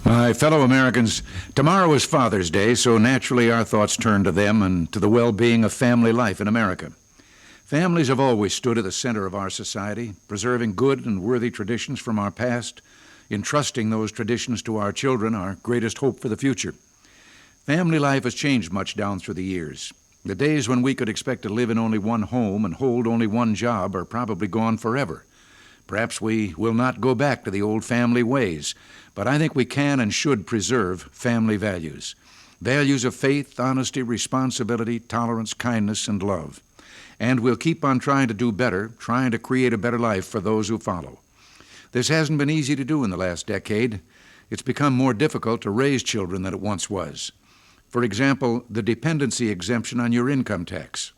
My fellow Americans, tomorrow is Father's Day, so naturally our thoughts turn to them and to the well-being of family life in America. Families have always stood at the center of our society, preserving good and worthy traditions from our past, entrusting those traditions to our children, our greatest hope for the future. Family life has changed much down through the years. The days when we could expect to live in only one home and hold only one job are probably gone forever. Perhaps we will not go back to the old family ways, but I think we can and should preserve family values. Values of faith, honesty, responsibility, tolerance, kindness, and love. And we'll keep on trying to do better, trying to create a better life for those who follow. This hasn't been easy to do in the last decade. It's become more difficult to raise children than it once was. For example, the dependency exemption on your income tax.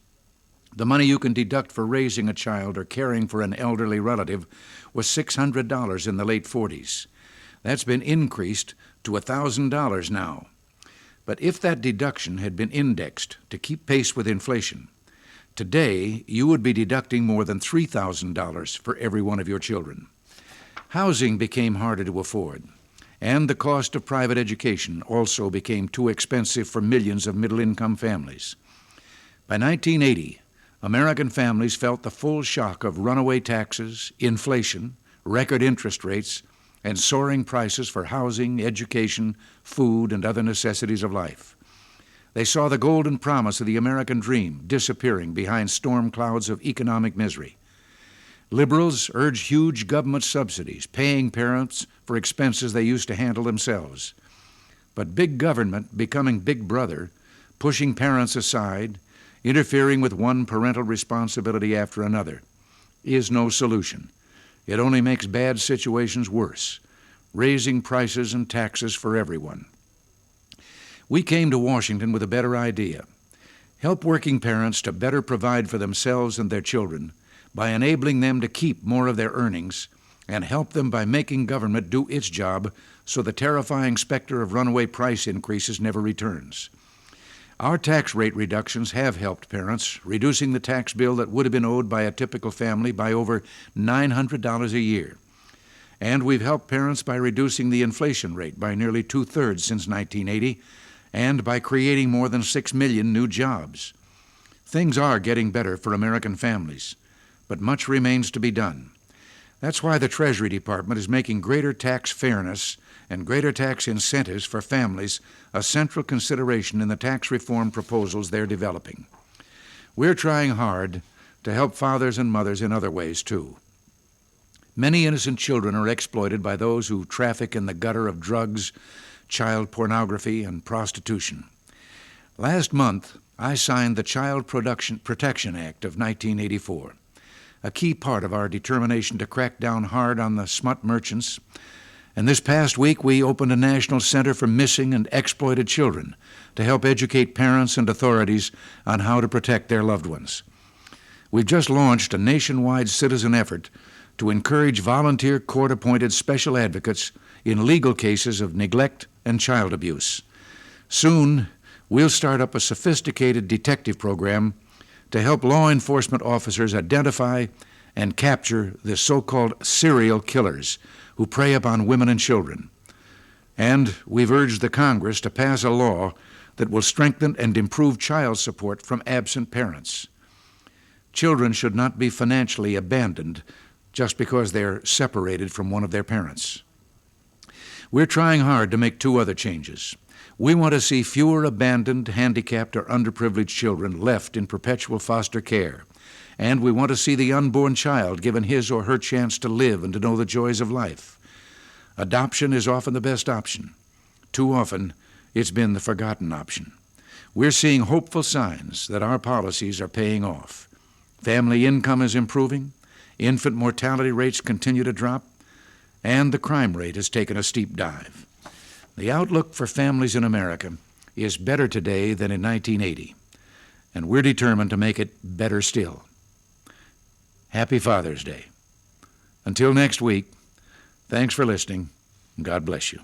The money you can deduct for raising a child or caring for an elderly relative was $600 in the late 40s. That's been increased to $1,000 now. But if that deduction had been indexed to keep pace with inflation, today you would be deducting more than $3,000 for every one of your children. Housing became harder to afford, and the cost of private education also became too expensive for millions of middle-income families. By 1980, American families felt the full shock of runaway taxes, inflation, record interest rates, and soaring prices for housing, education, food, and other necessities of life. They saw the golden promise of the American dream disappearing behind storm clouds of economic misery. Liberals urged huge government subsidies, paying parents for expenses they used to handle themselves. But big government becoming big brother, pushing parents aside, interfering with one parental responsibility after another, is no solution. It only makes bad situations worse, raising prices and taxes for everyone. We came to Washington with a better idea. Help working parents to better provide for themselves and their children by enabling them to keep more of their earnings, and help them by making government do its job so the terrifying specter of runaway price increases never returns. Our tax rate reductions have helped parents, reducing the tax bill that would have been owed by a typical family by over $900 a year. And we've helped parents by reducing the inflation rate by nearly 2/3 since 1980, and by creating more than 6 million new jobs. Things are getting better for American families, but much remains to be done. That's why the Treasury Department is making greater tax fairness and greater tax incentives for families a central consideration in the tax reform proposals they're developing. We're trying hard to help fathers and mothers in other ways, too. Many innocent children are exploited by those who traffic in the gutter of drugs, child pornography, and prostitution. Last month, I signed the Child Protection Act of 1984, a key part of our determination to crack down hard on the smut merchants. And this past week, we opened a national center for missing and exploited children to help educate parents and authorities on how to protect their loved ones. We've just launched a nationwide citizen effort to encourage volunteer court-appointed special advocates in legal cases of neglect and child abuse. Soon, we'll start up a sophisticated detective program to help law enforcement officers identify and capture the so-called serial killers who prey upon women and children. And we've urged the Congress to pass a law that will strengthen and improve child support from absent parents. Children should not be financially abandoned just because they're separated from one of their parents. We're trying hard to make two other changes. We want to see fewer abandoned, handicapped, or underprivileged children left in perpetual foster care. And we want to see the unborn child given his or her chance to live and to know the joys of life. Adoption is often the best option. Too often, it's been the forgotten option. We're seeing hopeful signs that our policies are paying off. Family income is improving, infant mortality rates continue to drop, and the crime rate has taken a steep dive. The outlook for families in America is better today than in 1980, and we're determined to make it better still. Happy Father's Day. Until next week, thanks for listening, and God bless you.